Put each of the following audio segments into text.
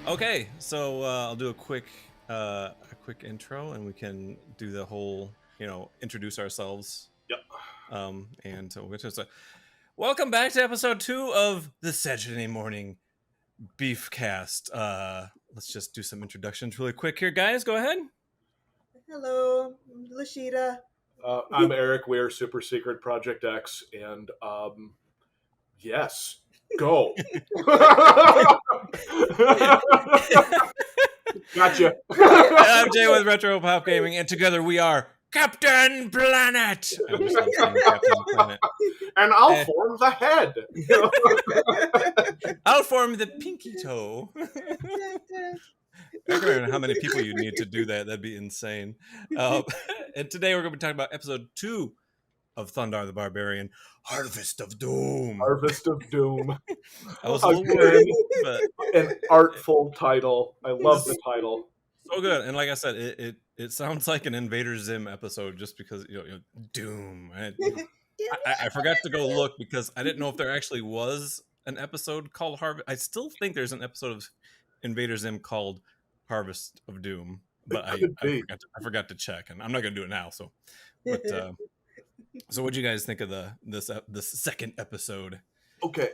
Okay, so I'll do a quick intro, and we can do the whole, introduce ourselves. Yep. And so welcome back to episode 2 of the Saturday Morning Beefcast. Let's just do some introductions really quick here, guys. Go ahead. Hello, I'm Laschita. I'm Aric. We're Super Secret Project X, and yes, go. Gotcha. I'm Jay with Retro Pop Gaming, and together we are Captain Planet. I'm just saying Captain Planet. And I'll form the head. I'll form the pinky toe. I don't know how many people you need to do that. That'd be insane. And today we're going to be talking about episode 2 of Thundarr the Barbarian, Harvest of Doom. Harvest of Doom. I was a little worried, but an artful title. I love the title. So good. And like I said, it sounds like an Invader Zim episode just because, Doom. I forgot to go look because I didn't know if there actually was an episode called Harvest. I still think there's an episode of Invader Zim called Harvest of Doom, but I forgot to check, and I'm not going to do it now. So, but so what do you guys think of this second episode? Okay,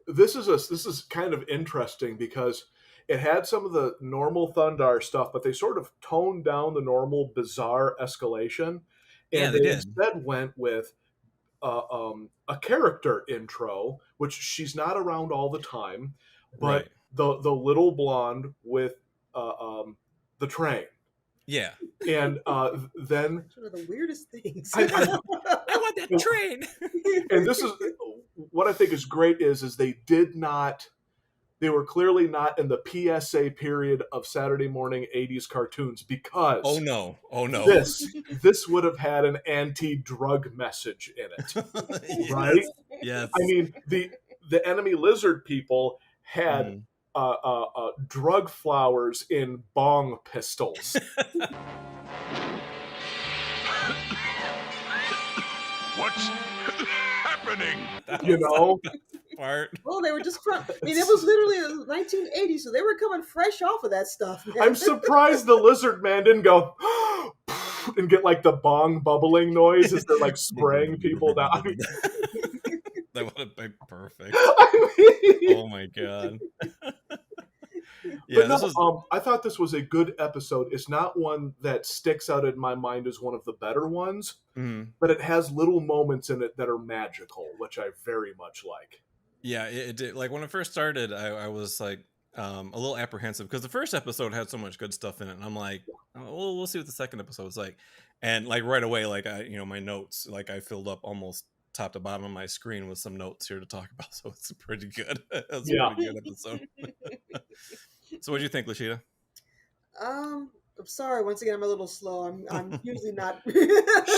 this is kind of interesting because it had some of the normal Thundarr stuff, but they sort of toned down the normal bizarre escalation, and they instead went with a character intro, which she's not around all the time, but the little blonde with the train. Yeah. And then one of the weirdest things. I want that train. And this is what I think is great is they were clearly not in the PSA period of Saturday morning 80s cartoons because oh no this would have had an anti-drug message in it. Right? Yes. I mean the enemy lizard people had drug flowers in bong pistols. What's happening? Part. Well, they were just it was literally 1980, so they were coming fresh off of that stuff, man. I'm surprised the lizard man didn't go and get like the bong bubbling noise as they're like spraying people down. That would have been perfect. I Oh my god. Yeah, I thought this was a good episode. It's not one that sticks out in my mind as one of the better ones, but it has little moments in it that are magical, which I very much like. Yeah, it did. Like when it first started, I was like a little apprehensive because the first episode had so much good stuff in it, and I'm like, oh, we'll see what the second episode's like. And like right away, like my notes, like I filled up almost top to bottom of my screen with some notes here to talk about, so it's pretty good. It's a pretty good episode. So what do you think, Laschita? I'm sorry, once again I'm a little slow. I'm usually not.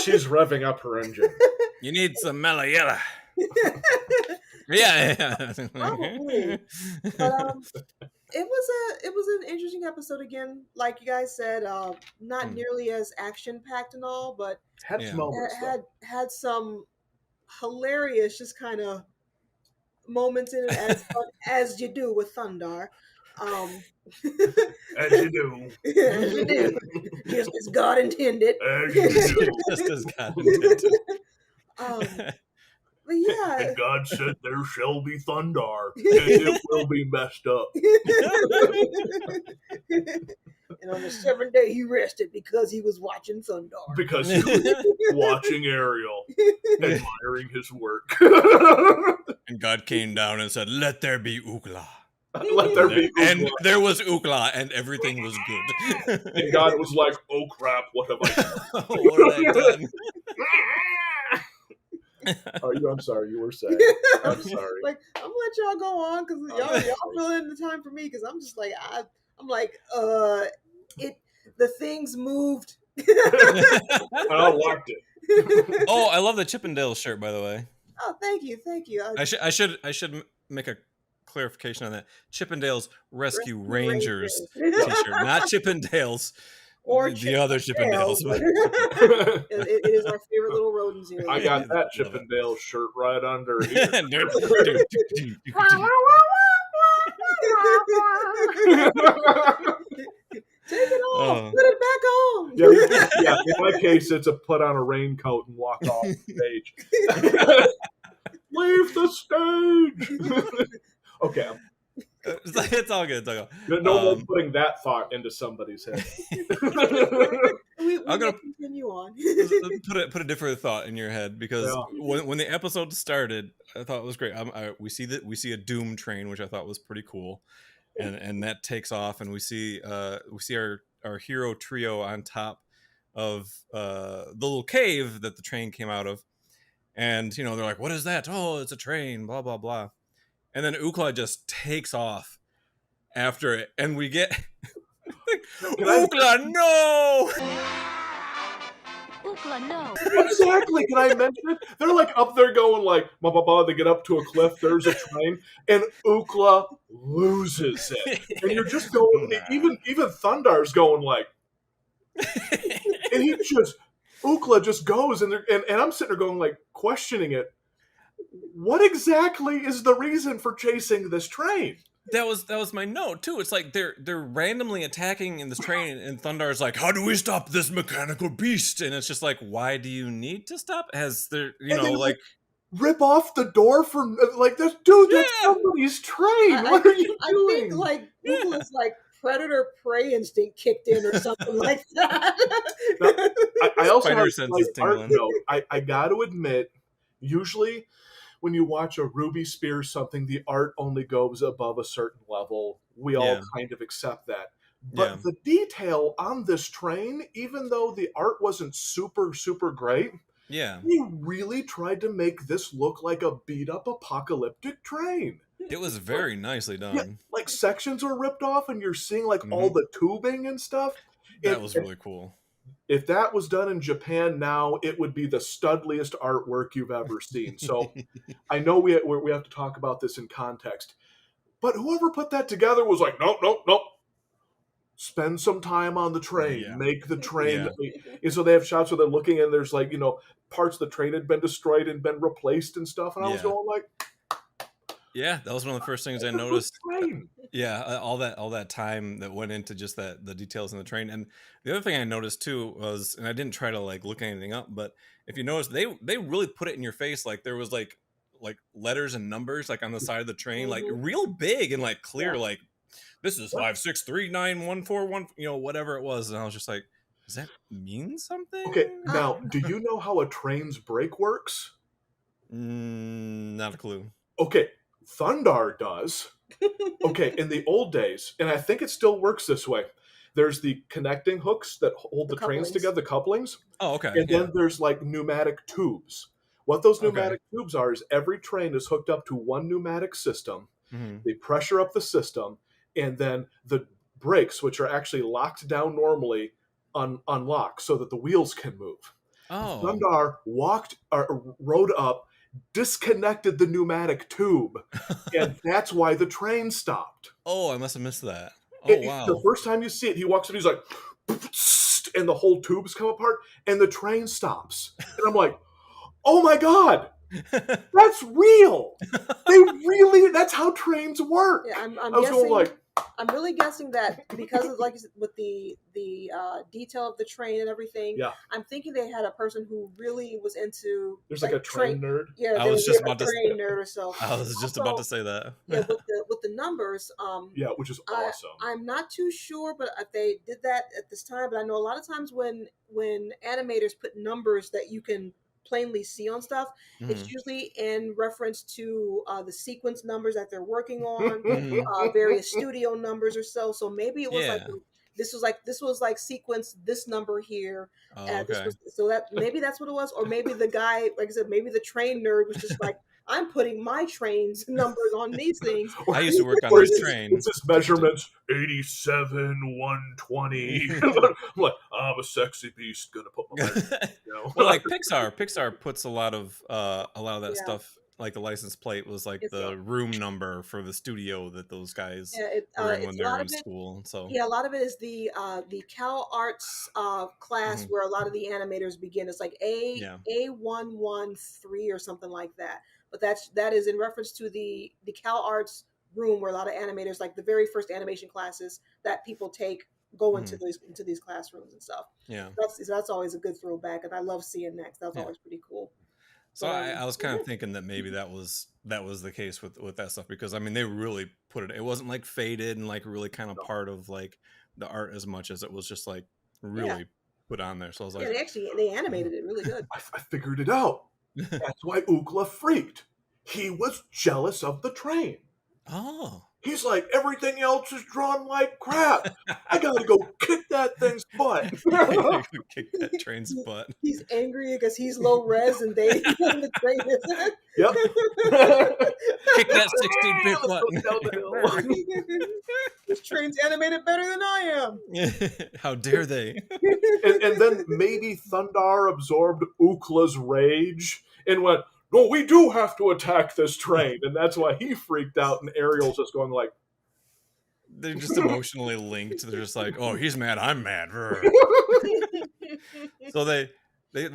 She's revving up her engine. You need some Malayala. Yeah. Probably. But it was an interesting episode again, like you guys said. Not nearly as action packed and all, but had some hilarious, just kind of moments in it, as you do with Thundarr. As you do. As you do. Just as God intended. As you do. Just as God intended. But yeah. And God said there shall be Thundarr, and it will be messed up. And on the 7th day he rested because he was watching Thundarr. Because he was watching Ariel, admiring his work. And God came down and said, "Let there be Ookla." Let there be Ookla. And there was Ookla, and everything was good. And God was like, "Oh crap, what have I done?" What have I done? I'm sorry, you were saying. I'm sorry. Like, I'm gonna let y'all go on because y'all fill in the time for me because I'm just like I'm like the things moved. I liked it. Oh, I love the Chippendales shirt, by the way. Oh, thank you. I should make a clarification on that. Chippendales Rescue Rangers t-shirt, not Chippendales. Or the other Chippendales. It is our favorite little rodents here. I got that Chippendale shirt right under here. Take it off. Put it back on. Yeah. In my case, it's a put on a raincoat and walk off the stage. Leave the stage. Okay. It's all good. No more putting that thought into somebody's head. I'm gonna continue on. put a different thought in your head, because when the episode started, I thought it was great. We see a Doom train, which I thought was pretty cool, and that takes off, and we see our hero trio on top of the little cave that the train came out of, and they're like, "What is that?" "Oh, it's a train." Blah blah blah, and then Ookla just takes off after it, and we get Ookla, no! Ookla, no. Exactly. Can I mention it? They're like up there going like, blah, blah, blah. They get up to a cliff. There's a train, and Ookla loses it. And you're just going. Even Thundar's going like, and Ookla just goes, and I'm sitting there going like, questioning it. What exactly is the reason for chasing this train? That was my note too. It's like they're randomly attacking in this train, and Thundar's like, "How do we stop this mechanical beast?" And it's just like, why do you need to stop? Has there, like rip off the door for like this, dude? That's somebody's train. What are you doing? I think like Oogla's like predator prey instinct kicked in or something like that. Now, I also Spider have senses tingling. I got to admit, usually when you watch a Ruby Spear something, the art only goes above a certain level. We all kind of accept that. But the detail on this train, even though the art wasn't super, super great, they really tried to make this look like a beat-up apocalyptic train. It was very nicely done. Yeah, like sections were ripped off, and you're seeing like all the tubing and stuff. That was really cool. If that was done in Japan now, it would be the studliest artwork you've ever seen. So I know we have to talk about this in context. But whoever put that together was like, nope. Spend some time on the train. Make the train. And so they have shots where they're looking, and there's like, parts of the train had been destroyed and been replaced and stuff. And I was going like, yeah, that was one of the first things I noticed. Yeah, all that time that went into just the details in the train. And the other thing I noticed too was, and I didn't try to like look anything up, but if you notice, they really put it in your face. Like there was like letters and numbers like on the side of the train, like real big and like clear, like this is 5639141, whatever it was. And I was just like, does that mean something? Okay, now do you know how a train's brake works? Not a clue. Okay, Thundarr does. Okay, in the old days, and I think it still works this way, there's the connecting hooks that hold the trains together, the couplings. Oh, okay. And then there's like pneumatic tubes. What those pneumatic tubes are is every train is hooked up to one pneumatic system. They pressure up the system, and then the brakes, which are actually locked down normally, unlock so that the wheels can move. Oh. Thundarr rode up, disconnected the pneumatic tube, and that's why the train stopped. Oh, I must have missed that. Oh, wow. The first time you see it, he walks in, he's like, and the whole tubes come apart, and the train stops. And I'm like, oh my God, that's real. That's how trains work. Yeah, I'm really guessing that because of, like you said, with the detail of the train and everything. Yeah. I'm thinking they had a person who really was into. There's like a train nerd. Yeah, I was just about to train nerd or so. I was just about to say that. Yeah, with the numbers. Yeah, which is awesome. I'm not too sure, but if they did that at this time. But I know a lot of times when animators put numbers that you can plainly see on stuff, it's usually in reference to the sequence numbers that they're working on, various studio numbers or so maybe it was this was like sequence this number here, so that maybe that's what it was, or maybe the guy, like I said, maybe the train nerd was just like, I'm putting my train's numbers on these things. I used to work on this train. It's just measurements 87, 120. I'm like, I'm a sexy beast, gonna put my Well, like Pixar puts a lot of that stuff. Like the license plate was like the room number for the studio that those guys were in when they were in school. So a lot of it is the Cal Arts class where a lot of the animators begin. It's like A113 or something like that. But that is in reference to the Cal Arts room where a lot of animators, like the very first animation classes that people take, go into these classrooms and stuff. Yeah, that's always a good throwback, and I love seeing that. That's always pretty cool. So I was kind of thinking that maybe that was the case with that stuff, because I mean they really put it wasn't like faded and like really kind of part of like the art as much as it was just like really put on there. So I was like, they animated it really good. I figured it out. That's why Ookla freaked. He was jealous of the train. Oh. He's like, everything else is drawn like crap. I gotta go kick that thing's butt. Kick that train's butt. He's angry because he's low res and the train isn't. Yep. Kick that 16-bit button. This train's animated better than I am. How dare they? And then maybe Thundarr absorbed Ookla's rage and went, no, we do have to attack this train. And that's why he freaked out, and Ariel's just going like... They're just emotionally linked. They're just like, oh, he's mad, I'm mad. So they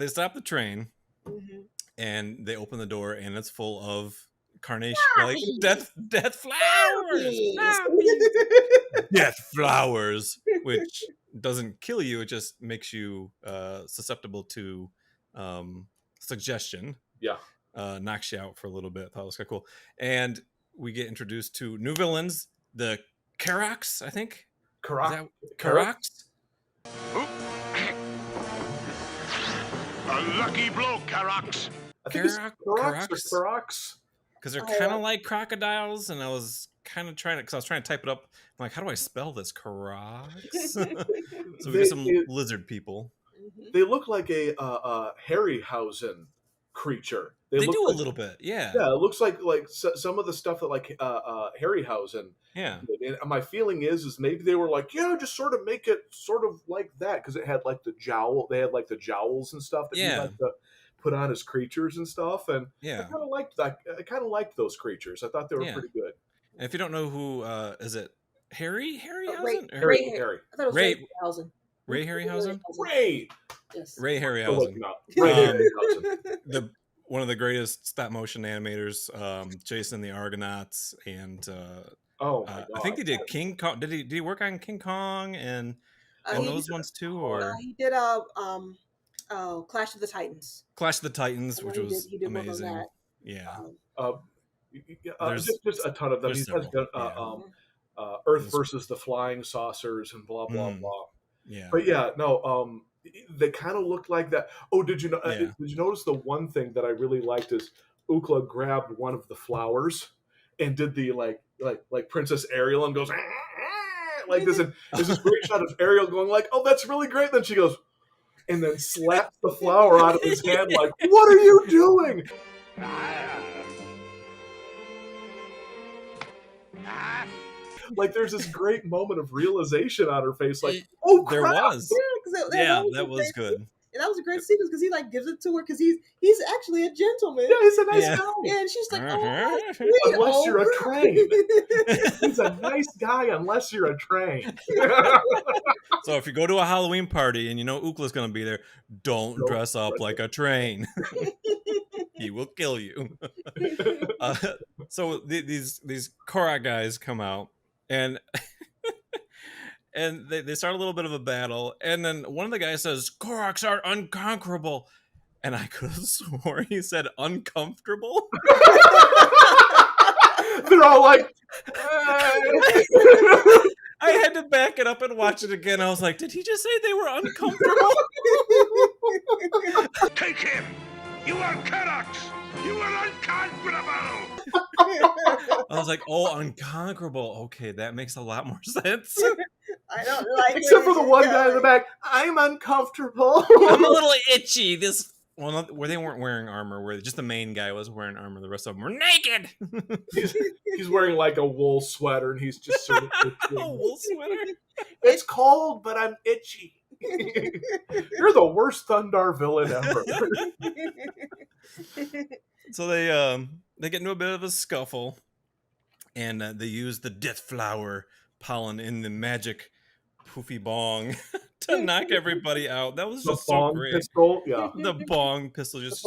stop the train, and they open the door, and it's full of carnation, like death flowers. Death flowers, which doesn't kill you, it just makes you susceptible to suggestion. Yeah. Knocks you out for a little bit. I thought it was kind of cool. And we get introduced to new villains, the Karoks, I think. Karoks? A lucky blow, Karoks. I think it's Karoks. Because they're kind of like crocodiles, and I was kind of trying to, because I was trying to type it up. I'm like, how do I spell this? Karoks? So we get some lizard people. They look like a Harryhausen creature. They do like, a little bit, yeah. Yeah, it looks like some of the stuff that like Harryhausen. Yeah. And my feeling is maybe they were like, yeah, just sort of make it sort of like that, because it had like the jowl. They had like the jowls and stuff that you like to put on as creatures and stuff. And I kind of liked that. I kind of liked those creatures. I thought they were pretty good. And if you don't know who, is it Harryhausen? Harry. I thought it was Harryhausen. Ray Harryhausen? Ray! Yes. Ray Harryhausen. Harryhausen. One of the greatest stop motion animators, Jason and the Argonauts, and oh my God. I think he did King Kong. Did he work on King Kong and those ones too? Or he did Clash of the Titans. Clash of the Titans, which was he did amazing. That. Yeah. Just a ton of them. He's done Earth versus the Flying Saucers and blah blah blah. Yeah. But yeah, no. They kind of looked like that. Oh, did you know? Did you notice the one thing that I really liked is Ookla grabbed one of the flowers and did the like Princess Ariel and goes like this, and there's this great shot of Ariel going like, "Oh, that's really great." Then she goes and then slaps the flower out of his hand like, "What are you doing?" Like there's this great moment of realization on her face, like, oh, crap. There was. That was good. And that was a great sequence because he like gives it to her because he's actually a gentleman. Yeah, he's a nice guy. Yeah, and she's like, unless you're a train. He's a nice guy unless you're a train. So if you go to a Halloween party and you know Ookla's going to be there, don't dress up like a train. He will kill you. So these Korok guys come out and and they start a little bit of a battle, and then one of the guys says, "Koroks are unconquerable," and I could have sworn he said uncomfortable. They're all like, I had to back it up and watch it again. I was like, did he just say they were uncomfortable? Take him! You are Koroks! You are unconquerable! I was like, oh, unconquerable. Okay, that makes a lot more sense. I don't like except for the one guy in the back. I'm uncomfortable. I'm a little itchy. Where they weren't wearing armor, where just the main guy was wearing armor. The rest of them were naked. He's wearing like a wool sweater, and he's just sort of itching. A wool sweater? It's cold, but I'm itchy. You're the worst Thundarr villain ever. So they get into a bit of a scuffle, and they use the death flower pollen in the magic poofy bong to knock everybody out. That was just so great. Pistol, yeah. The bong pistol, just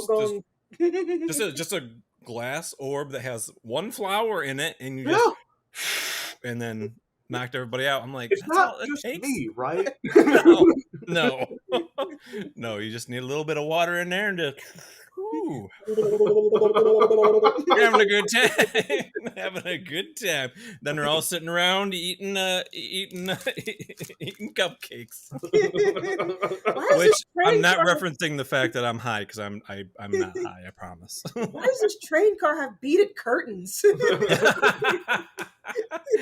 a glass orb that has one flower in it, and you just and then knocked everybody out. I'm like, it's that's not all it just takes. me, right? No. No, you just need a little bit of water in there and just you're having a good time. Having a good time. Then they're all sitting around eating cupcakes. Which I'm not referencing the fact that I'm high, because I'm not high, I promise. Why does this train car have beaded curtains?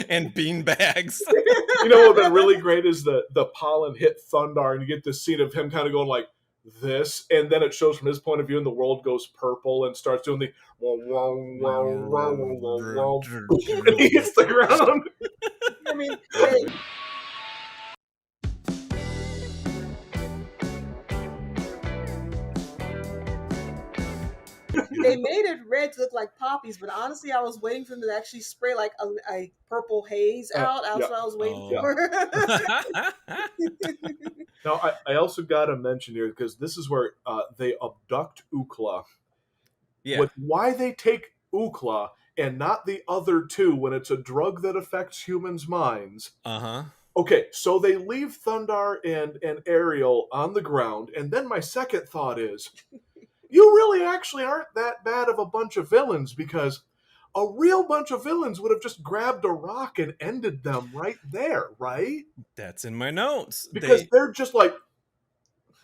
And bean bags. You know what would have been really great is the pollen hit Thundarr, and you get this scene of him kind of going like this, and then it shows from his point of view, and the world goes purple and starts doing the and he hits the ground. I mean, they made it red to look like poppies, but honestly, I was waiting for them to actually spray like a purple haze out. That's what I was waiting for. Now, I also got to mention here, because this is where they abduct Ookla. Yeah. With why they take Ookla and not the other two when it's a drug that affects humans' minds. Uh-huh. Okay, so they leave Thundarr and Ariel on the ground, and then my second thought is, you really actually aren't that bad of a bunch of villains, because a real bunch of villains would have just grabbed a rock and ended them right there, right? That's in my notes. Because they're just like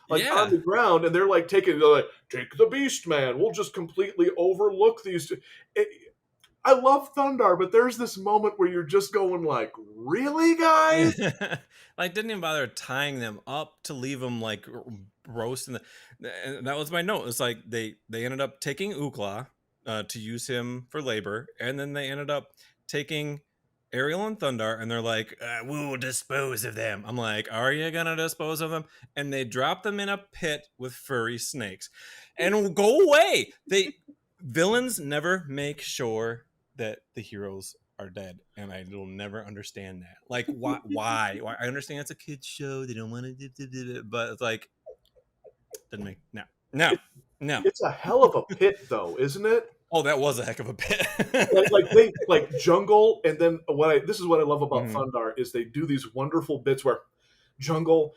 on the ground, and they're like take the Beast Man. We'll just completely overlook these two. I love Thundarr, but there's this moment where you're just going like, really, guys? Like, didn't even bother tying them up to leave them like roasting. And that was my note. It's like they ended up taking Ookla to use him for labor, and then they ended up taking Ariel and Thundarr, and they're like, we will dispose of them. I'm like, are you gonna dispose of them? And they drop them in a pit with furry snakes and go away. Villains never make sure that the heroes are dead, and I will never understand that. Like, why? I understand it's a kid's show, they don't want to, but it's like, doesn't make no. It's a hell of a pit, though, isn't it? Oh, that was a heck of a pit. like jungle, and then this is what I love about Thundarr is they do these wonderful bits where jungle,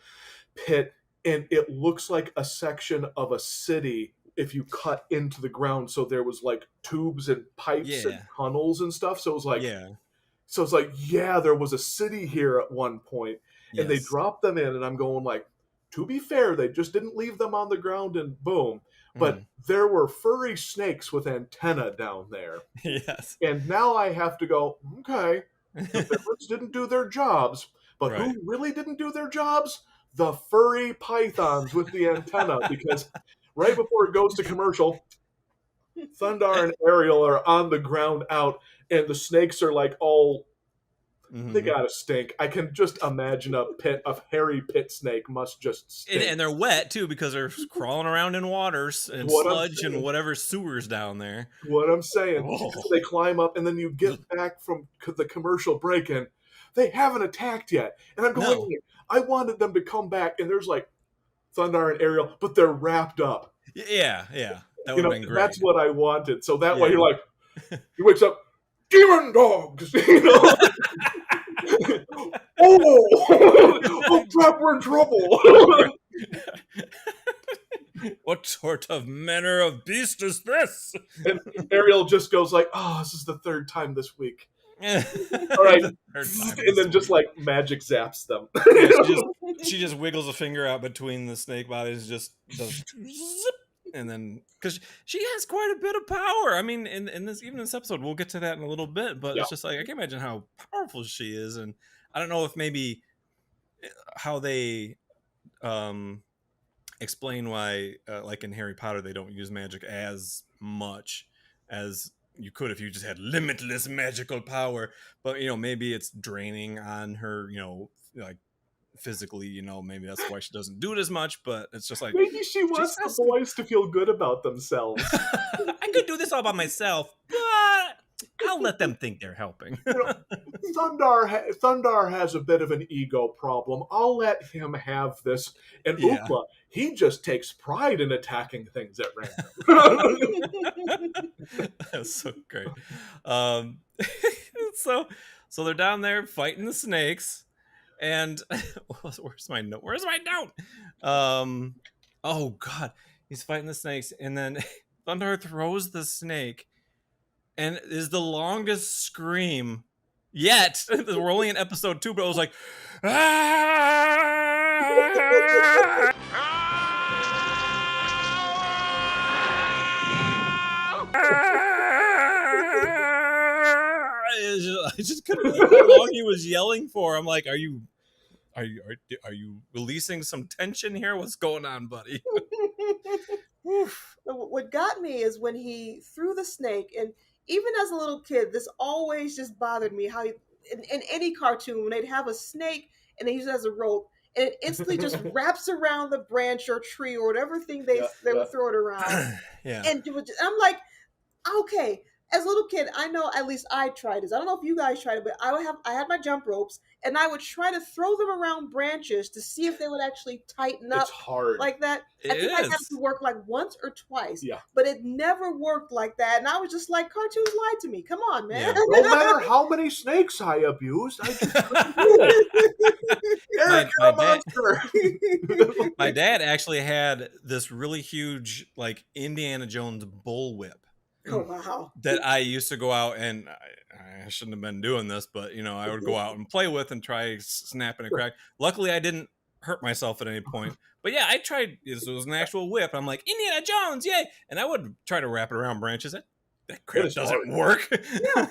pit, and it looks like a section of a city if you cut into the ground. So there was like tubes and pipes and tunnels and stuff. So it was like, there was a city here at one point, and they dropped them in, and I'm going like, to be fair, they just didn't leave them on the ground and boom. But there were furry snakes with antenna down there. Yes. And now I have to go, okay, the villains didn't do their jobs. But who really didn't do their jobs? The furry pythons with the antenna. Because right before it goes to commercial, Thundarr and Ariel are on the ground out, and the snakes are like all... They gotta stink. I can just imagine a hairy pit snake must just stink. And they're wet too, because they're crawling around in waters and sludge and whatever sewers down there. What I'm saying, they climb up, and then you get back from the commercial break, and they haven't attacked yet. And I'm going, I wanted them to come back, and there's like Thundarr and Ariel, but they're wrapped up. Yeah, that would have been great. That's what I wanted. So that way you're like, he wakes up, demon dogs, oh crap, we're in trouble. What sort of manner of beast is this? And Ariel just goes like, this is the third time this week. All right. And then just like magic zaps them. She just wiggles a finger out between the snake bodies, just does zip. And then, because she has quite a bit of power. I mean, in this episode, we'll get to that in a little bit, but it's just like, I can't imagine how powerful she is. And I don't know if maybe how they explain why, like in Harry Potter, they don't use magic as much as you could if you just had limitless magical power. But, maybe it's draining on her, like, physically, maybe that's why she doesn't do it as much, but it's just like, maybe she wants the boys to feel good about themselves. I could do this all by myself, but I'll let them think they're helping. Thundarr has a bit of an ego problem. I'll let him have this. And Ookla, he just takes pride in attacking things at random. That's so great. So So they're down there fighting the snakes, and where's my note? Where's my note? Oh god, he's fighting the snakes, and then Thundarr throws the snake, and is the longest scream yet. We're only in episode 2, but it was like, ah! I just couldn't believe how long he was yelling for. I'm like, are you releasing some tension here? What's going on, buddy? What got me is when he threw the snake, and even as a little kid, this always just bothered me how in any cartoon when they'd have a snake and they use it as a rope, and it instantly just wraps around the branch or tree or whatever thing they would throw it around. Yeah. And I'm like, okay, as a little kid, I know at least I tried this. I don't know if you guys tried it, but I had my jump ropes, and I would try to throw them around branches to see if they would actually tighten up. It's hard like that. I think I had to work like once or twice. Yeah. But it never worked like that, and I was just like, cartoons lied to me. Come on, man. Yeah. No matter how many snakes I abused, I just couldn't do it. Aric, you're a monster. My dad actually had this really huge, like, Indiana Jones bullwhip. Oh, wow. That I used to go out, and I shouldn't have been doing this, but, you know, I would go out and play with and try snapping a crack. Luckily, I didn't hurt myself at any point. But yeah, I tried. This was an actual whip. I'm like, Indiana Jones, yay! And I would try to wrap it around branches. That crap doesn't work. Yeah.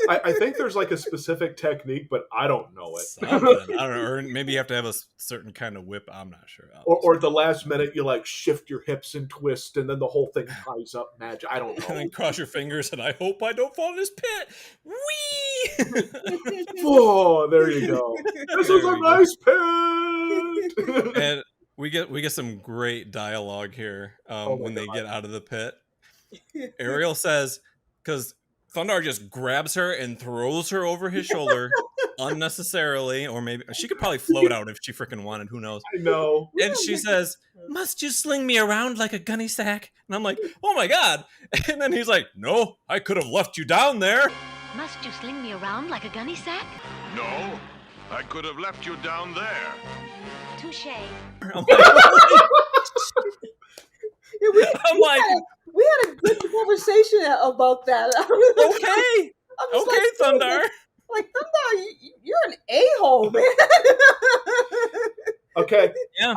I think there's like a specific technique, but I don't know it. I don't know. Or maybe you have to have a certain kind of whip. I'm not sure. Or at the last minute, you like shift your hips and twist, and then the whole thing ties up magic. I don't know. And then cross your fingers, and I hope I don't fall in this pit. Whee! Oh, there you go. This is a nice pit. And we get some great dialogue here when they get out of the pit. Ariel says, because Thundarr just grabs her and throws her over his shoulder unnecessarily, or maybe she could probably float out if she freaking wanted. Who knows? I know. And she says, "Must you sling me around like a gunny sack?" And I'm like, "Oh my god!" And then he's like, "No, I could have left you down there." Must you sling me around like a gunny sack? No, I could have left you down there. Touche. We had a good conversation about that. Okay, Thundarr. Like, Thundarr, you're an a-hole, man. Okay, yeah.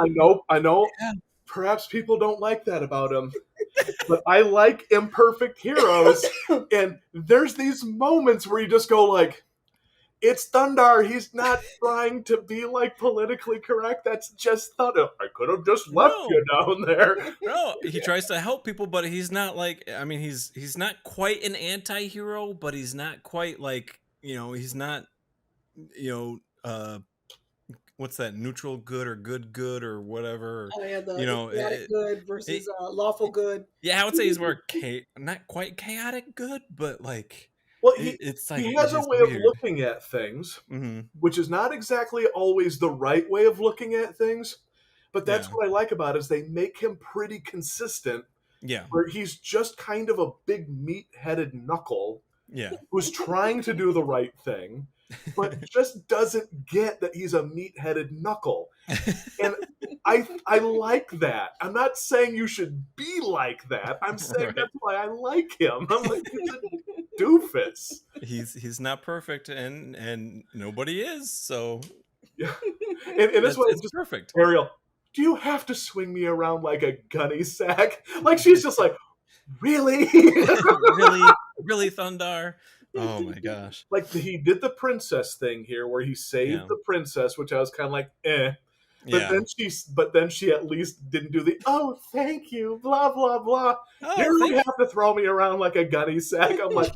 I know. Yeah. Perhaps people don't like that about him, but I like imperfect heroes. And there's these moments where you just go like, it's Thundarr. He's not trying to be like politically correct. That's just Thundarr. I could have just left you down there. No, he tries to help people, but he's not like. I mean, he's not quite an anti-hero, but he's not quite like, you know. He's not, you know, what's that? Neutral good or good or whatever. Oh yeah, you know, good versus lawful good. Yeah, I would say he's more not quite chaotic good, but like. Well, it's like he has a way of looking at things, which is not exactly always the right way of looking at things. But that's what I like about it, is they make him pretty consistent. Yeah. Where he's just kind of a big meat-headed knuckle. Yeah. Who's trying to do the right thing, but just doesn't get that he's a meat-headed knuckle. And I like that. I'm not saying you should be like that. I'm saying that's why I like him. I'm like, he's a doofus. He's not perfect, and nobody is. So yeah, and that's why it's just perfect. Ariel, do you have to swing me around like a gunny sack? Like, she's just like, really, really, Thundarr. Oh my gosh! Like, he did the princess thing here, where he saved the princess, which I was kind of like, eh. But then she at least didn't do the thank you, blah blah blah. You don't have to throw me around like a gunny sack. I'm like,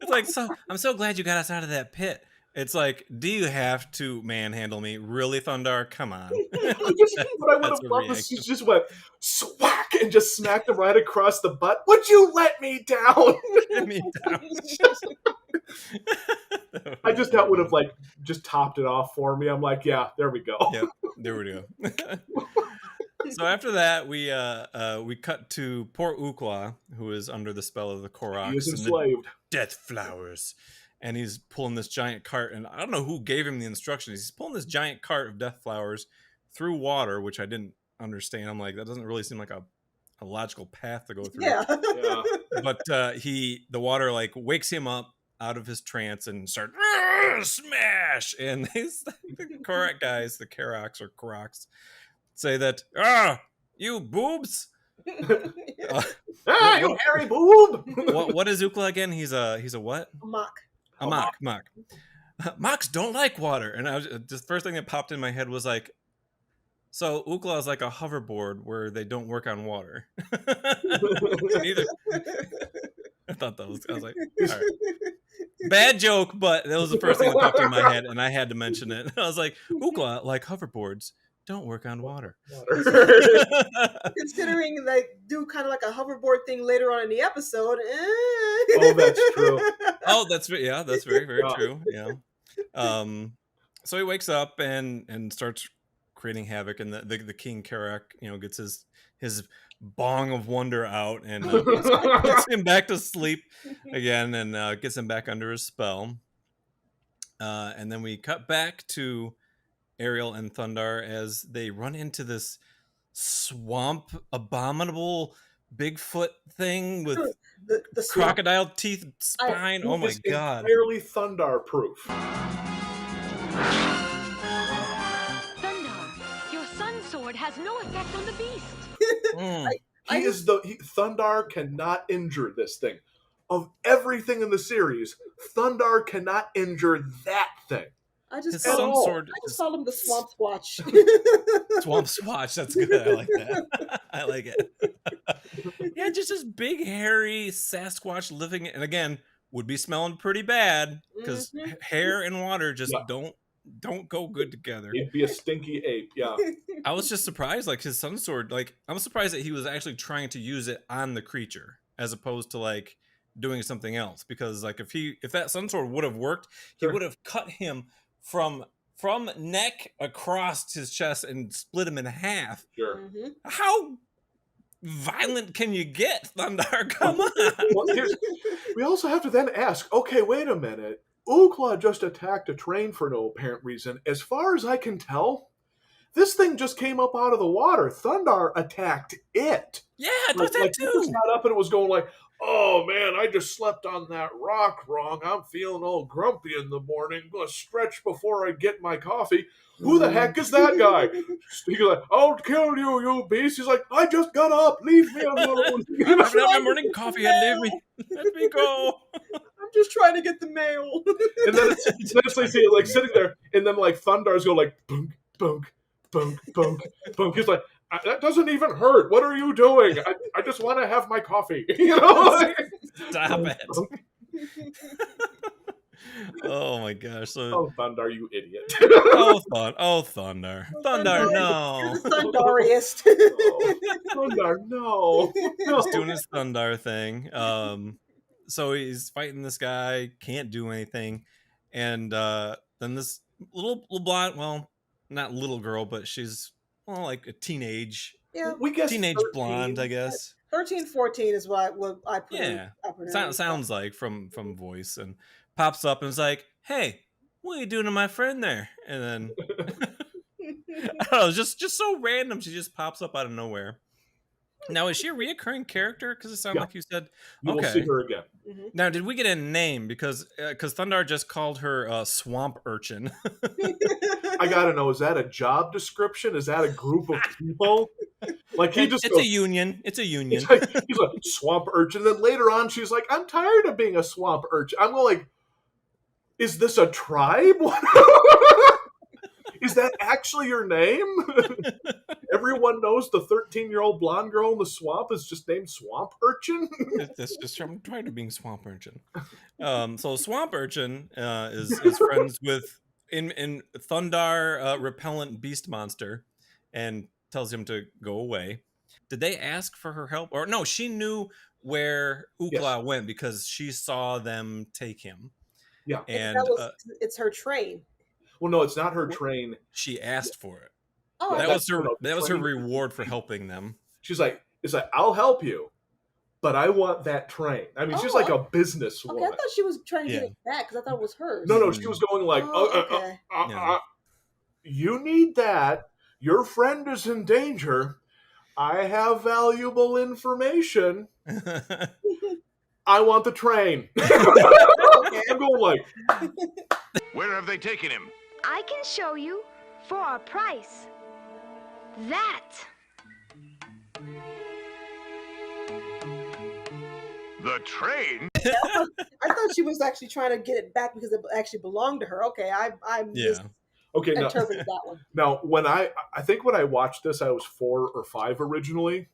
it's like, I'm so glad you got us out of that pit. It's like, do you have to manhandle me? Really, Thundarr? Come on. But I would have loved if she just went swack and just smacked him right across the butt. Would you let me down? Let me down. I just that would have like just topped it off for me. I'm like, yeah, there we go. Yep, there we go. So after that, we cut to poor Ukla, who is under the spell of the Koroks. He is enslaved. Death flowers. and he's pulling this giant cart, and I don't know who gave him the instructions. He's pulling this giant cart of death flowers through water, which I didn't understand. I'm like, that doesn't really seem like a logical path to go through. Yeah. But the water like wakes him up out of his trance and start smash. And the correct guys, the Karoks say that, you boobs. You hairy boob. What is Ukla again? He's a what? A mock. Mocks don't like water. And I was the first thing that popped in my head was like, so Ukla is like a hoverboard where they don't work on water. Neither. I thought I was like, all right. Bad joke, but that was the first thing that popped in my head, and I had to mention it. I was like, Ukla, like hoverboards, don't work on water. Considering they do kind of like a hoverboard thing later on in the episode. Oh, that's true. Oh, that's very, very true. Yeah. So he wakes up and starts creating havoc, and the King Karok, gets his bong of wonder out and gets him back to sleep again, and gets him back under his spell. And then we cut back to Ariel and Thundarr as they run into this swamp abominable Bigfoot thing with the crocodile teeth spine. Oh my god! Entirely Thundarr proof. Sword has no effect on the beast. Thundarr cannot injure this thing. Of everything in the series, Thundarr cannot injure that thing. I just call him the Swamp Squatch. Swamp Squatch, that's good. I like that. I like it. Yeah, just this big hairy Sasquatch living, and again, would be smelling pretty bad because hair and water just don't go good together. He'd be a stinky ape, yeah. I was just surprised, like his sun sword, like I'm surprised that he was actually trying to use it on the creature as opposed to like doing something else. Because like if that sun sword would have worked, he would have cut him from neck across his chest and split him in half. Sure. How violent can you get, Thundarr? Come on. Well, we also have to then ask, okay, wait a minute. Ukla just attacked a train for no apparent reason. As far as I can tell, this thing just came up out of the water. Thundarr attacked it. Yeah, it does that too. It just got up and it was going like, oh man, I just slept on that rock wrong. I'm feeling all grumpy in the morning. I'm going to stretch before I get my coffee. Who the heck is that guy? He's like, I'll kill you, you beast. He's like, I just got up. Leave me alone. I'm having my morning coffee and leave me. Let me go. I'm just trying to get the mail. And then it's like, see, like sitting there, and then like Thundarr's go like, bunk, bunk, bunk, bunk, bunk. He's like, that doesn't even hurt. What are you doing? I just want to have my coffee. Stop it. Oh my gosh! So, oh Thundarr, you idiot! Thundarr, Thundarr, no! Thundarriest. Thundarr, no! He's doing his Thundarr thing. So he's fighting this guy, can't do anything, and then this little blonde, well, not little girl, but she's like a teenage, we guess teenage 13. blonde, I guess. 13, 14 is what I put. Yeah, sounds like from voice, and pops up and is like, "Hey, what are you doing to my friend there?" And then I don't know, just so random. She just pops up out of nowhere. Now, is she a reoccurring character? Because it sounded like you said. We'll see her again. Mm-hmm. Now, did we get a name? Because Thundarr just called her swamp urchin. I gotta know, is that a job description? Is that a group of people? Like it's a union. It's a union. He's like swamp urchin. Then later on, she's like, "I'm tired of being a swamp urchin." I'm going like, is this a tribe? Is that actually your name? Everyone knows the 13-year-old blonde girl in the swamp is just named Swamp Urchin? That's just I'm tired of being Swamp Urchin. So Swamp Urchin is friends with in Thundarr repellent beast monster and tells him to go away. Did they ask for her help? Or no, she knew where Ukla went because she saw them take him. Yeah. And it's her train. Well, no, it's not her train. She asked for it. Oh, that was her reward for helping them. She's like, I'll help you, but I want that train. I mean, she's like a business woman. Okay, I thought she was trying to get it back because I thought it was hers. No, she was going like, you need that. Your friend is in danger. I have valuable information. I want the train. I'm going like, where have they taken him? I can show you for a price. That. The train? I thought she was actually trying to get it back because it actually belonged to her. Okay, I misinterpreted that one. Now, when I think when I watched this, I was 4 or 5 originally.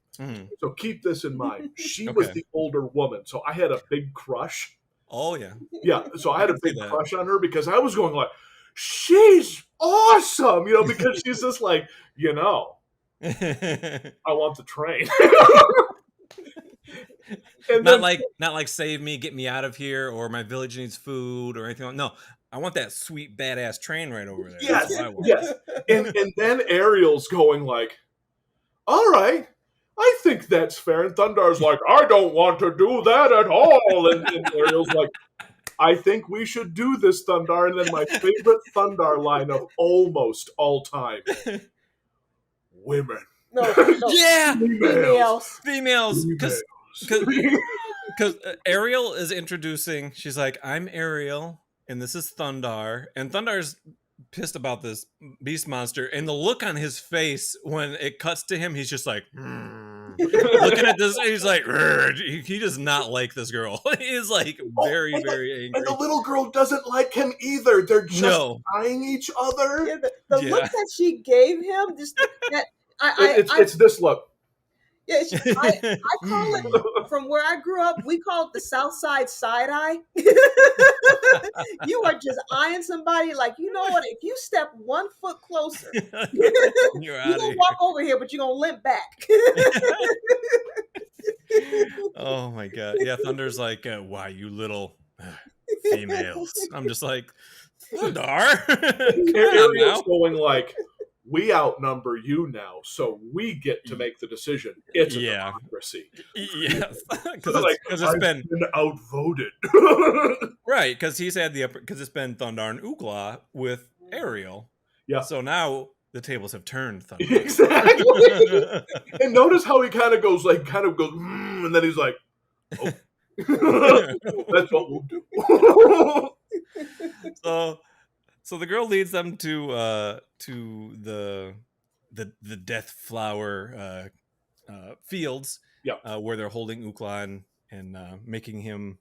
So keep this in mind. She was the older woman, so I had a big crush. Oh yeah, yeah. So I had a big crush on her because I was going like, she's awesome, because she's just like, I want the train. And not like save me, get me out of here, or my village needs food or anything. No, I want that sweet badass train right over there. Yes. And then Ariel's going like, all right, I think that's fair. And Thundarr's like, I don't want to do that at all. And Ariel's like, I think we should do this, Thundarr. And then my favorite Thundarr line of almost all time. Women. No. Yeah. Females. Because Ariel is introducing, she's like, I'm Ariel, and this is Thundarr. And Thundarr's pissed about this beast monster, and the look on his face when it cuts to him, he's just like, looking at this, he's like, he does not like this girl. He's like very, very angry. And the little girl doesn't like him either. They're just eyeing each other. Yeah, the look that she gave him, just that it's this look. Yeah, I call it, from where I grew up, we call it the South Side side eye. You are just eyeing somebody like, you know what, if you step 1 foot closer, you're going to walk over here, but you're going to limp back. Oh my God. Yeah, Thundarr's like, why, you little females. I'm just like, Thundarr. Ariel's going like, we outnumber you now, so we get to make the decision. It's a democracy. Yes, because it's been outvoted. Right, because he's had because it's been Thundarr and Oogla with Ariel. Yeah. So now the tables have turned. Thundarr. Exactly. And notice how he kind of goes, and then he's like, oh. That's what we'll do. So the girl leads them to the death flower fields, where they're holding Oogla and making him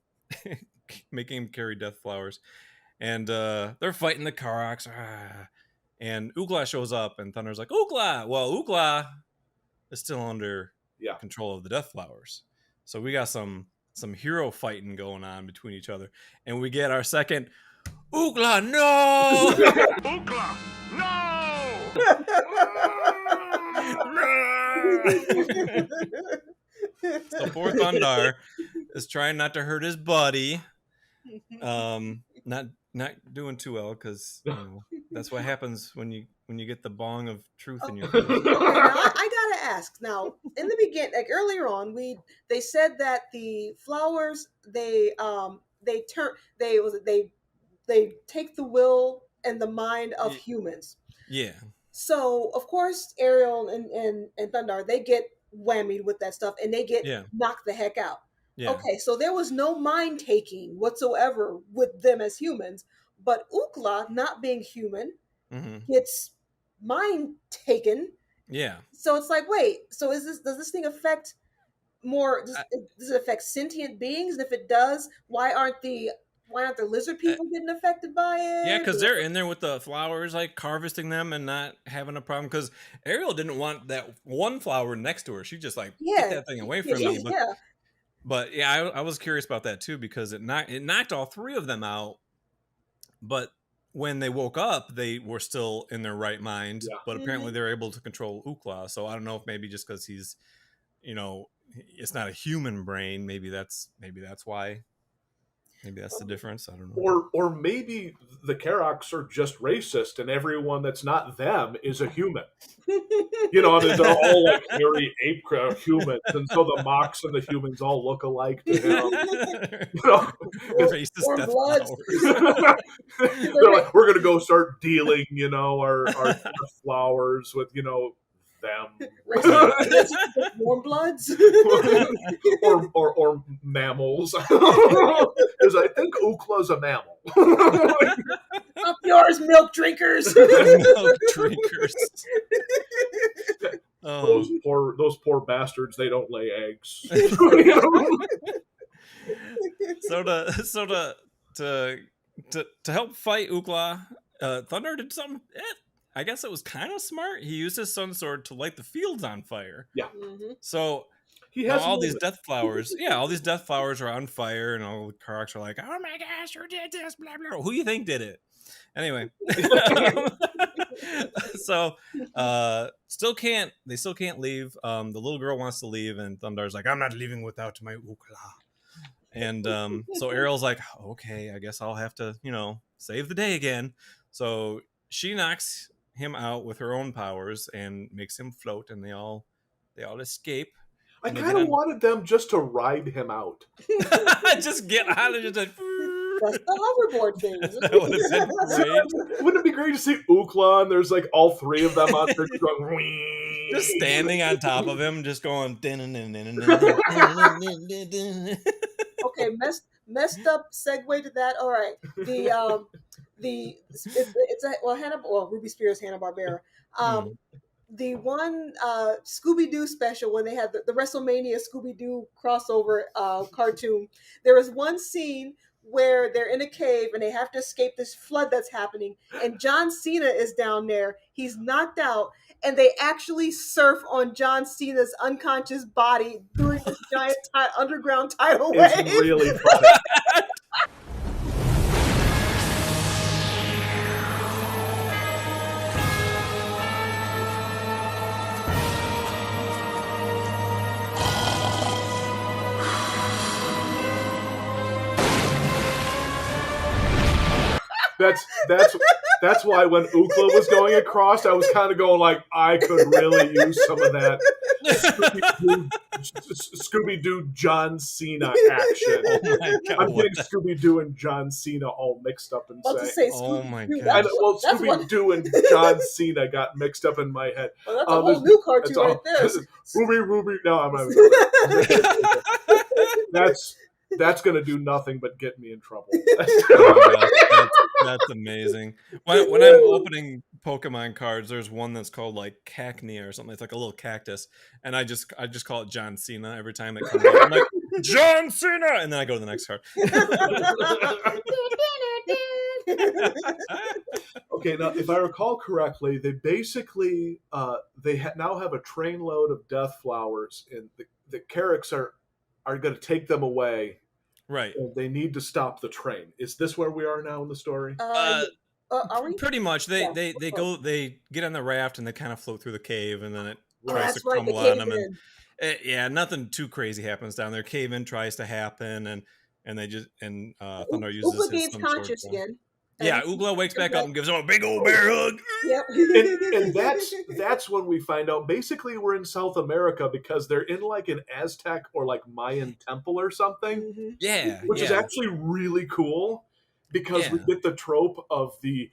carry death flowers, and they're fighting the Karoks. And Oogla shows up, and Thundarr's like, Oogla! Well, Oogla is still under control of the death flowers, so we got some hero fighting going on between each other, and we get our second. Oogla, no! Oogla, no! So poor Thundarr is trying not to hurt his buddy. Not doing too well, because that's what happens when you get the bong of truth in your face. Okay, now I gotta ask. Now, in the beginning, like earlier on, they said that the flowers they take the will and the mind of humans. Yeah. So of course Ariel and Thundarr, they get whammied with that stuff and they get knocked the heck out. Yeah. Okay, so there was no mind taking whatsoever with them as humans, but Oogla, not being human, gets mind taken. Yeah. So it's like, wait, so does this thing affect more? Does it affect sentient beings? And if it does, why aren't the lizard people getting affected by it? Yeah, because they're in there with the flowers, like harvesting them and not having a problem. Because Ariel didn't want that one flower next to her. She just like, get that thing away from me. But I was curious about that too, because it knocked all 3 of them out. But when they woke up, they were still in their right mind. Yeah. But apparently they're able to control Oogla. So I don't know if maybe just because he's, it's not a human brain. Maybe that's why. Maybe that's the difference. I don't know. Or maybe the Karoks are just racist, and everyone that's not them is a human. You know, they're all like hairy ape humans, and so the Mox and the humans all look alike to him. You know, racist death flowers. They're like, we're gonna go start dealing, you know, our flowers with, you know, them. Warm bloods or mammals. Because I think Ookla's a mammal. Up yours, milk drinkers. Milk drinkers. Those poor bastards, they don't lay eggs. So to help fight Ookla, Thundarr did something. I guess it was kind of smart. He used his sun sword to light the fields on fire. Yeah. Mm-hmm. So he has all these death flowers. Yeah, all these death flowers are on fire, and all the Karoks are like, "Oh my gosh, who did this?" Blah blah. Who do you think did it? Anyway, so still can't leave. The little girl wants to leave, and Thundarr's like, "I'm not leaving without my Ookla." And so Ariel's like, "Okay, I guess I'll have to, you know, save the day again." So she knocks him out with her own powers and makes him float, and they all escape. I kind of wanted them just to ride him out. Just get out of it. That's the hoverboard thing. That would have been great. Wouldn't it be great to see Ookla and there's like all three of them out there just going, whee. Just standing on top of him, just going. Okay, messed up segue to that. All right, Ruby Spears, Hanna-Barbera. The one Scooby-Doo special when they had the WrestleMania Scooby-Doo crossover cartoon, there is one scene where they're in a cave and they have to escape this flood that's happening, and John Cena is down there. He's knocked out, and they actually surf on John Cena's unconscious body during this giant underground tidal wave. It's really funny. That's why when Ookla was going across, I was kind of going like, I could really use some of that Scooby-Doo John Cena action. Oh my God, I'm getting Scooby-Doo and John Cena all mixed up insane. Oh my God. Scooby-Doo and John Cena got mixed up in my head. Well, that's a whole new cartoon right there. Ruby. No, I'm not. That's going to do nothing but get me in trouble. That's amazing. When I'm opening Pokemon cards, there's one that's called like Cacnea or something. It's like a little cactus, and I just call it John Cena every time it comes out. I'm like, John Cena, and then I go to the next card. Okay, now if I recall correctly, they basically now have a trainload of death flowers, and the Karoks are going to take them away. Right. And they need to stop the train. Is this where we are now in the story? Are we? Pretty much. They get on the raft and they kind of float through the cave, and then it tries to crumble on them. And nothing too crazy happens down there. Cave in tries to happen, and they just Thundarr uses Ookla his gains conscious again. Yeah, Ookla wakes back up and gives him a big old bear hug. Yep. and that's when we find out basically we're in South America because they're in like an Aztec or like Mayan temple or something. Mm-hmm. Yeah. Which is actually really cool because we get the trope of the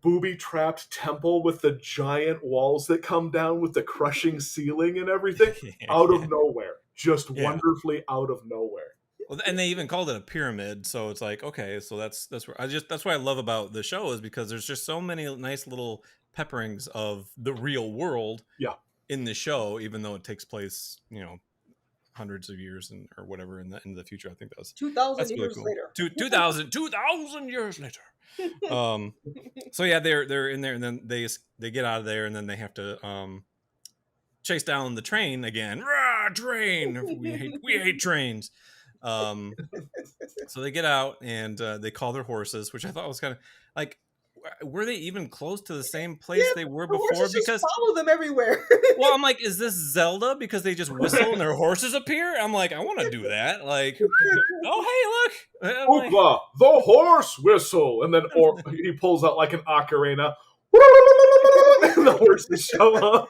booby-trapped temple with the giant walls that come down with the crushing ceiling and everything out of nowhere. Just wonderfully out of nowhere. Well, and they even called it a pyramid, so it's like, okay, so that's where that's what I love about the show is because there's just so many nice little pepperings of the real world in the show, even though it takes place, you know, hundreds of years or whatever in the future. I think that's 2,000 years later. 2,000 years later. So yeah, they're in there, and then they get out of there, and then they have to chase down the train again. Rah, train! We hate trains. So they get out and they call their horses, which I thought was kind of like were they even close to the same place they were before? Horses because just follow them everywhere. Well, I'm like, is this Zelda? Because they just whistle and their horses appear? I'm like, I want to do that. Like, oh, hey, look. Ookla, the horse whistle. And then he pulls out like an ocarina. And the horses show up.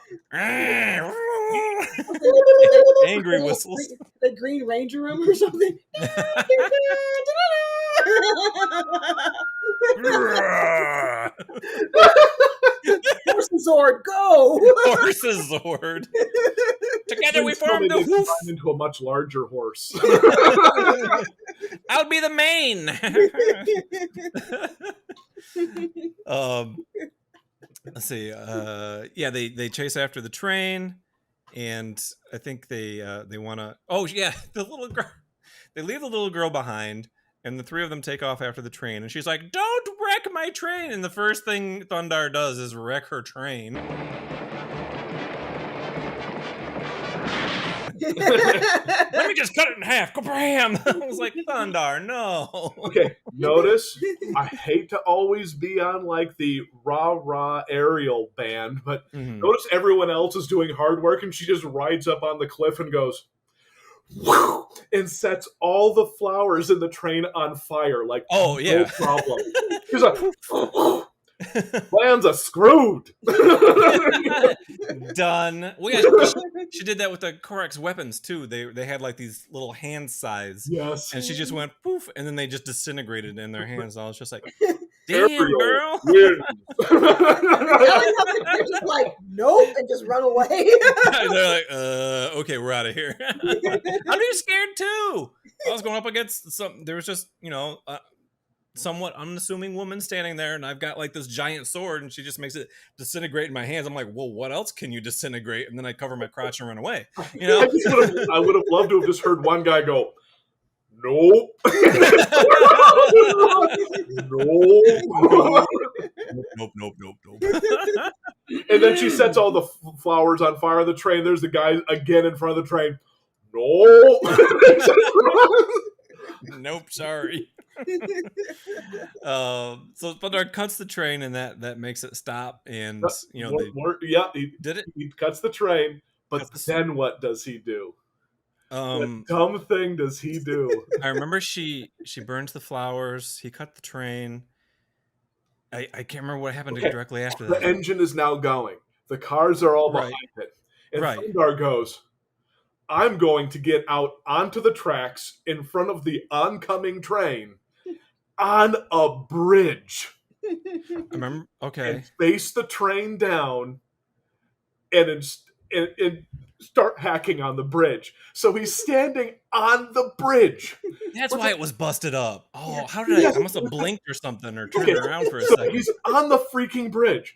Angry whistles. The Green Ranger room or something. Horses Zord, go! Horses Zord. Together we form the hoof. Into a much larger horse. I'll be the mane. Let's see. Yeah, they chase after the train, and I think they want to. Oh yeah, the little girl. They leave the little girl behind, and the three of them take off after the train. And she's like, "Don't wreck my train!" And the first thing Thundarr does is wreck her train. Let me just cut it in half. Kabam! I was like, Thundarr, no. Okay, notice, I hate to always be on like the rah-rah aerial band, but notice everyone else is doing hard work and she just rides up on the cliff and goes, whoo, and sets all the flowers in the train on fire. Like, oh, yeah. No problem. She's like, plans are screwed. Done. Well, yeah, she did that with the Korax weapons too. They had like these little hand size. Yes. And she just went poof, and then they just disintegrated in their hands. And I was just like, damn, girl. Just like, nope, and just run away. They're like, okay, we're out of here. I'm just scared too. I was going up against there was just, somewhat unassuming woman standing there, and I've got like this giant sword, and she just makes it disintegrate in my hands. I'm like, well, what else can you disintegrate? And then I cover my crotch and run away. I would have loved to have just heard one guy go, nope. Nope. And then she sets all the flowers on fire on the train. There's the guy again in front of the train. Nope, sorry. So Thundarr cuts the train, and that makes it stop. And he did it. He cuts the train, but then what does he do? What dumb thing does he do? I remember she burns the flowers. He cut the train. I can't remember what happened directly after that. The engine is now going. The cars are all behind it, and Thundarr goes, I'm going to get out onto the tracks in front of the oncoming train on a bridge. I remember, okay. And face the train down and start hacking on the bridge. So he's standing on the bridge. That's why it was busted up. Oh, how did I must have blinked or something or turned around for a second. He's on the freaking bridge.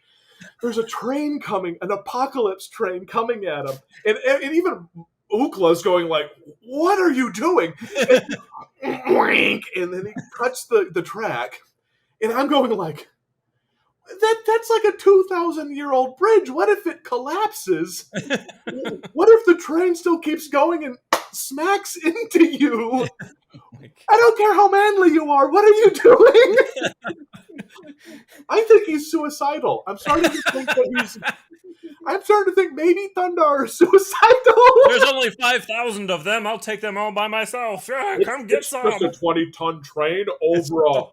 There's a train coming, an apocalypse train coming at him. And even Ookla's going like, what are you doing? And then he cuts the track. And I'm going like, that's like a 2,000-year-old bridge. What if it collapses? What if the train still keeps going and smacks into you? I don't care how manly you are. What are you doing? I think he's suicidal. I'm starting to think maybe Thundarr is suicidal. There's only 5,000 of them. I'll take them all by myself. Yeah, come get some. It's just a 20-ton train over a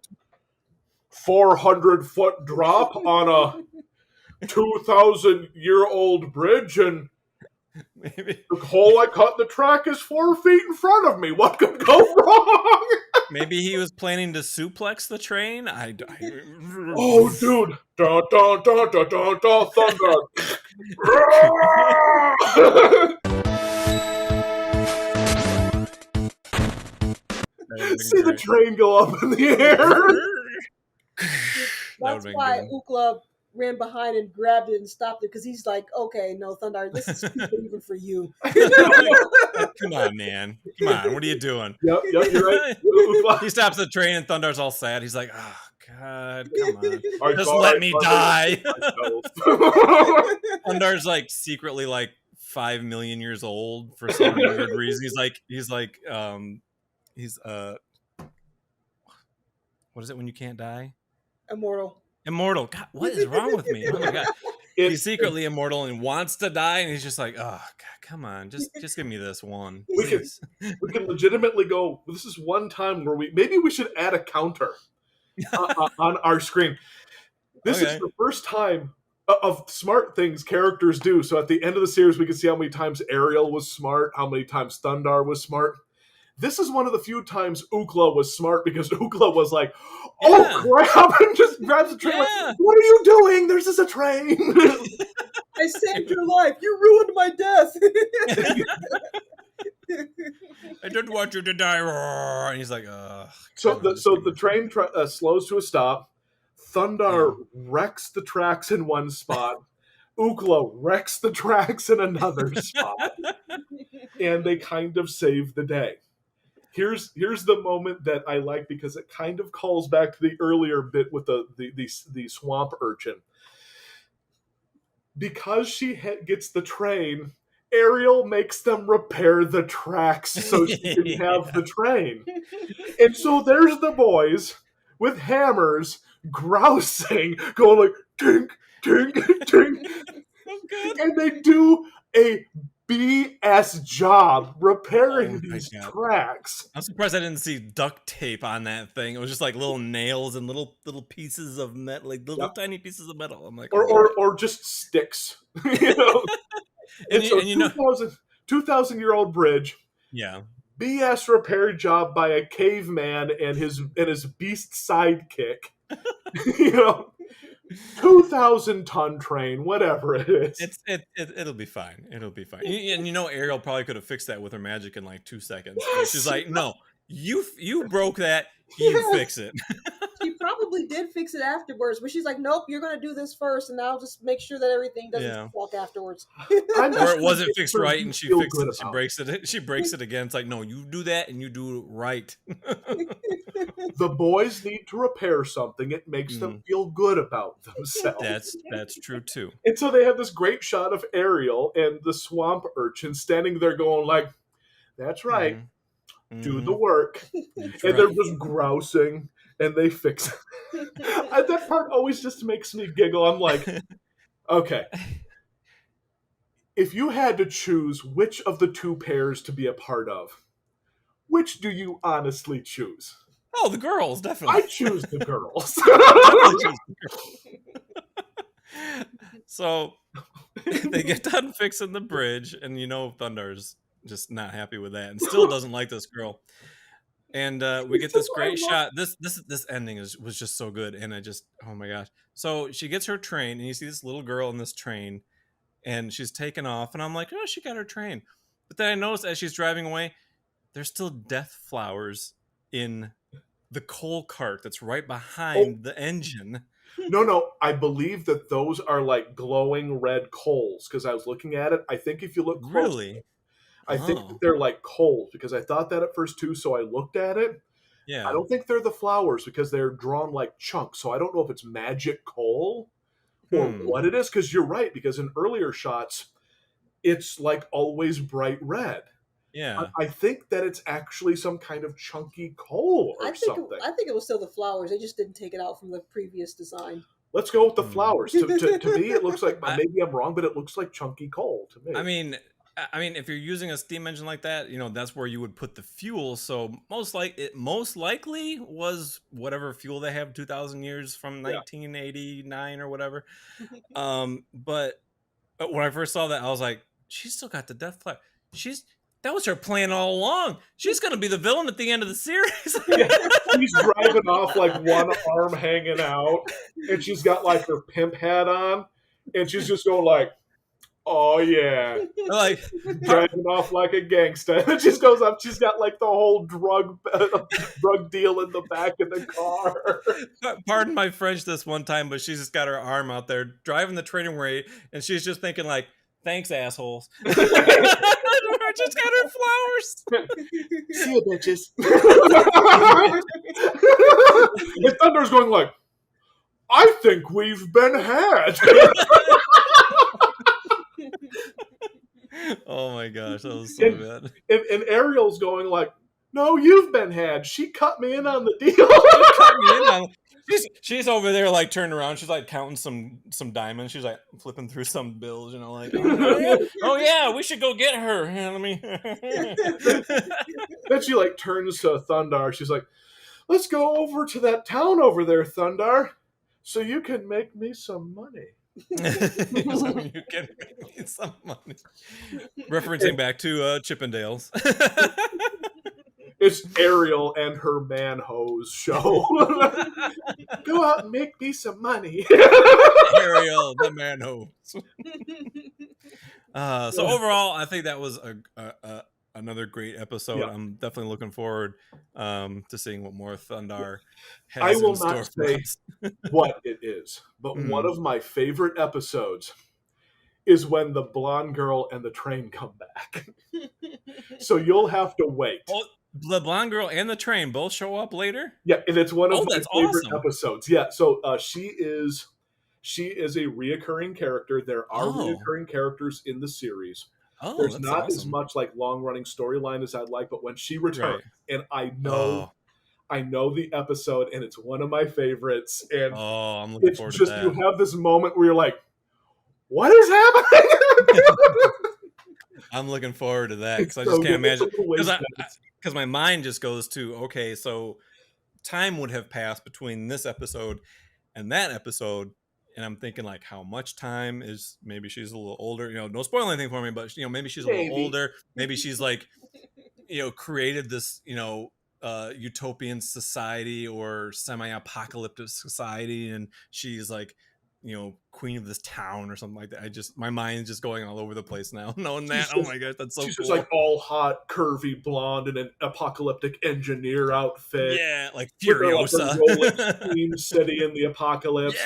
400-foot drop on a 2,000-year-old bridge, and maybe the hole I cut in the track is 4 feet in front of me. What could go wrong? Maybe he was planning to suplex the train. Oh, dude! Dun dun dun dun dun dun! Thundarr! See the train go up in the air. That's why Ookla ran behind and grabbed it and stopped it, because he's like, okay, no, Thundarr, this is stupid even for you. Come on, man. Come on, what are you doing? Yep, you're right. He stops the train and Thundarr's all sad. He's like, oh, God, come on. Just let me die. Thundarr's like secretly like 5 million years old for some weird reason. He's what is it when you can't die? Immortal. immortal. God, what is wrong with me? Oh my God. He's secretly immortal and wants to die, and he's just like, oh God, come on, just give me this one. We can legitimately go, this is one time where maybe we should add a counter on our screen. This is the first time of smart things characters do. So at the end of the series, we can see how many times Ariel was smart, how many times Thundarr was smart. This is one of the few times Ookla was smart, because Ookla was like, oh crap, and just grabs the train. Like, what are you doing? There's just a train. I saved your life. You ruined my death. I didn't want you to die. And he's like, So the train slows to a stop. Thundarr wrecks the tracks in one spot. Ookla wrecks the tracks in another spot. And they kind of save the day. Here's the moment that I like, because it kind of calls back to the earlier bit with the swamp urchin. Because she gets the train, Ariel makes them repair the tracks so she can have the train. And so there's the boys with hammers grousing, going like, tink, tink, tink. And they do a BS job repairing these tracks. I'm surprised I didn't see duct tape on that thing. It was just like little nails and little pieces of metal, like little tiny pieces of metal. I'm like, or just sticks, you know. and you know, 2,000-year-old bridge. Yeah. BS repair job by a caveman and his beast sidekick. You know, 2,000-ton train, whatever it is. It'll be fine. It'll be fine. And you know, Ariel probably could have fixed that with her magic in like 2 seconds. She's like, no, you broke that. You fix it. She probably did fix it afterwards, but she's like, nope, you're going to do this first, and I'll just make sure that everything doesn't walk afterwards. Or it wasn't fixed right, and she fixed it. She breaks it. She breaks it again. It's like, no, you do that, and you do it right. The boys need to repair something. It makes them feel good about themselves. That's true too. And so they have this great shot of Ariel and the swamp urchin standing there going like, that's right. Do the work. And they're just grousing, and they fix it. That part always just makes me giggle. I'm like, okay. If you had to choose which of the two pairs to be a part of, which do you honestly choose? Oh, the girls, definitely. I choose the girls. So they get done fixing the bridge, and you know Thundarr's just not happy with that, and still doesn't like this girl. And we get this great shot. This ending was just so good, and oh my gosh. So she gets her train, and you see this little girl in this train, and she's taken off, and I'm like, oh, she got her train. But then I noticed as she's driving away, there's still death flowers in the coal cart that's right behind the engine. No, I believe that those are like glowing red coals, because I was looking at it. I think if you look close, really, I think that they're like coals, because I thought that at first too, so I looked at it. Yeah. I don't think they're the flowers, because they're drawn like chunks, so I don't know if it's magic coal or what it is, because you're right, because in earlier shots, it's like always bright red. Yeah. I think that it's actually some kind of chunky coal or something. I think it was still the flowers. They just didn't take it out from the previous design. Let's go with the flowers. To me, it looks like, maybe I'm wrong, but it looks like chunky coal to me. I mean, if you're using a steam engine like that, you know, that's where you would put the fuel. So most likely was whatever fuel they have 2,000 years from 1989 or whatever. But when I first saw that, I was like, she's still got the death flag. That was her plan all along. She's going to be the villain at the end of the series. She's driving off like one arm hanging out, and she's got like her pimp hat on, and she's just going like, oh yeah, like driving off like a gangster. And she goes up. She's got like the whole drug deal in the back of the car. Pardon my French this one time, but she's just got her arm out there driving the train away, and she's just thinking like, thanks, assholes. Just got her flowers. See you, bitches. And Thundar's going like, I think we've been had. Oh my gosh, that was so bad. And Ariel's going like, No, you've been had. She cut me in on the deal. She cut me in on. She's over there like turning around. She's like counting some diamonds. She's like flipping through some bills. You know, like oh yeah, we should go get her. Let me. Then she like turns to Thundarr. She's like, "Let's go over to that town over there, Thundarr, so you can make me some money." So you can make me some money. Referencing back to Chippendales. It's Ariel and her man hose show. Go out and make me some money. Ariel, the man hose. So overall, I think that was another great episode. Yeah. I'm definitely looking forward to seeing what more Thundarr has I will in store not for say us. what it is, but one of my favorite episodes is when the blonde girl and the train come back. So you'll have to wait. Oh, the blonde girl and the train both show up later? Yeah, and it's one of my favorite awesome. episodes. Yeah, so she is a reoccurring character. There are reoccurring characters in the series. There's not awesome. as much like long-running storyline as I'd like, but when she returns, and I know the episode, and it's one of my favorites. And I'm looking forward to that. You have this moment where you're like, what is happening? I'm looking forward to that because I just can't imagine. Because my mind just goes to, okay, so time would have passed between this episode and that episode. And I'm thinking, like, how much time is, maybe she's a little older, don't spoil anything for me, but, maybe she's a little older. Maybe she's like, created this, utopian society or semi-apocalyptic society. And she's like, queen of this town or something like that. My mind's just going all over the place now, knowing that. Oh my gosh, that's so cool. She's just like all hot, curvy, blonde in an apocalyptic engineer outfit. Yeah, like Furiosa. Steam City in the apocalypse.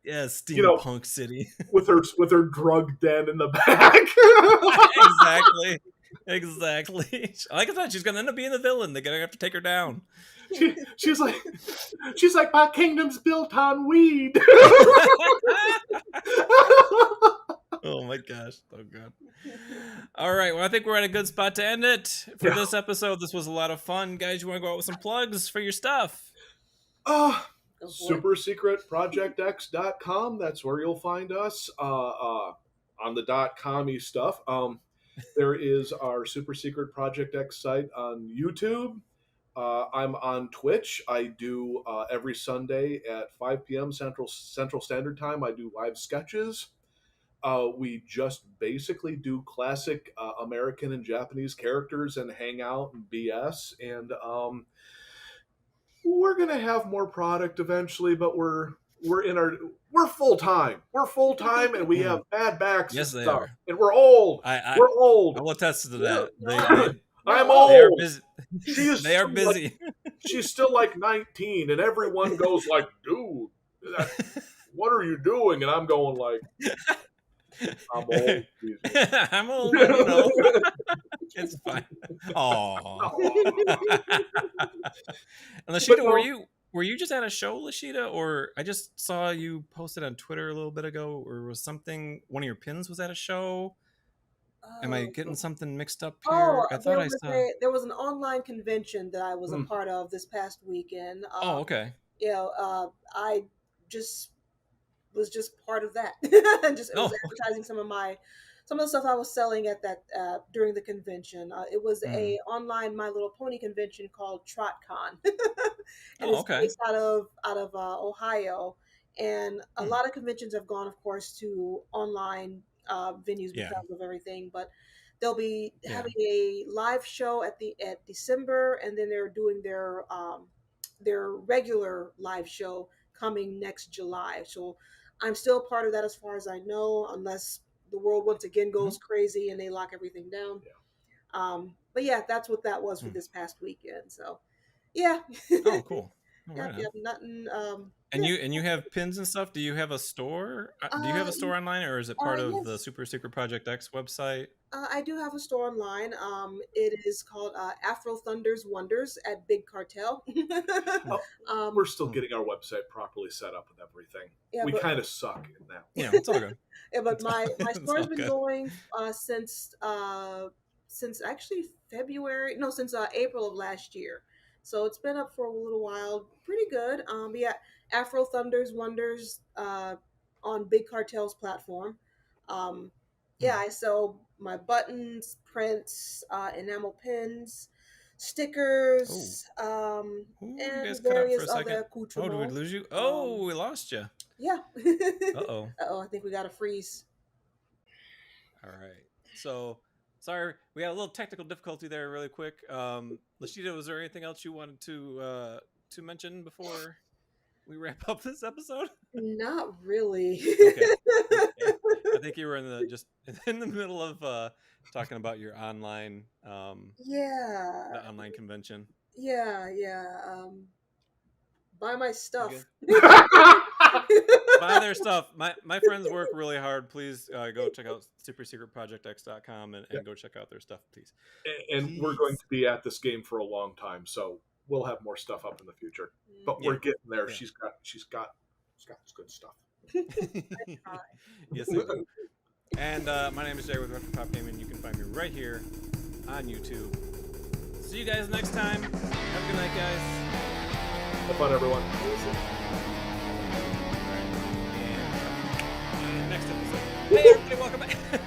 Yes, steampunk city. with her drug den in the back. Exactly. Like I said, she's gonna end up being the villain. They're gonna have to take her down. She's like, my kingdom's built on weed. Oh my gosh, so good. All right, well, I think we're at a good spot to end it for this episode. This was a lot of fun, guys. You want to go out with some plugs for your stuff? Supersecretprojectx.com. That's where you'll find us on the .com-y stuff. There is our Super Secret Project X site on YouTube. I'm on Twitch. I do every Sunday at 5 p.m. Central Standard Time. I do live sketches. We just basically do classic American and Japanese characters and hang out and BS. And we're gonna have more product eventually, but we're full time. We're full time, and we have bad backs. Yes, and they stuff. are. And we're old. We're old. I will attest to that. I'm old. They are busy. They are busy. Like, she's still like 19, and everyone goes like, "Dude, what are you doing?" And I'm going like, "I'm old." I'm old. It's fine. Aww. And Laschita, were you just at a show, Laschita, or I just saw you posted on Twitter a little bit ago, or was something, one of your pins was at a show? Am I getting something mixed up here? I thought I saw. There was an online convention that I was a part of this past weekend. Okay. I was just part of that. It was advertising some of the stuff I was selling at that during the convention. It was a online My Little Pony convention called TrotCon, and it's based out of Ohio. And a lot of conventions have gone, of course, to online venues because of everything. But they'll be having a live show at December, and then they're doing their regular live show coming next July. So I'm still part of that as far as I know, unless the world once again goes crazy and they lock everything down. But yeah, that's what that was for this past weekend. So yeah. Oh, cool. Nothing. And you have pins and stuff. Do you have a store? Do you have a store online, or is it part of the Super Secret Project X website? I do have a store online. It is called Afro Thundar's Wonders at Big Cartel. We're still getting our website properly set up with everything. Yeah, we kind of suck in that. Yeah, it's all good. Yeah, but my store's been going since since actually since April of last year. So it's been up for a little while. Pretty good. But yeah, Afro Thundar's Wonders on Big Cartel's platform. Yeah, I sell my buttons, prints, enamel pins, stickers, Ooh, you and guys cut out for various a second. other Oh, accoutrements. did we lose you? Oh, we lost you. Yeah. Uh-oh. Uh-oh, I think we got a freeze. All right. So, sorry, we had a little technical difficulty there really quick. Laschita, was there anything else you wanted to mention before we wrap up this episode? Not really. Okay. I think you were in the middle of talking about your online the online convention. Yeah. Buy my stuff. Buy their stuff. My friends work really hard. Please go check out supersecretprojectx.com and go check out their stuff, please. And please. We're going to be at this game for a long time, so we'll have more stuff up in the future. But we're getting there. Yeah. She's got good stuff. Yes, they do. And my name is Jay with Retro Pop Gaming. You can find me right here on YouTube. See you guys next time. Have a good night, guys. Have fun, everyone. And next episode. Hey, everybody, welcome back.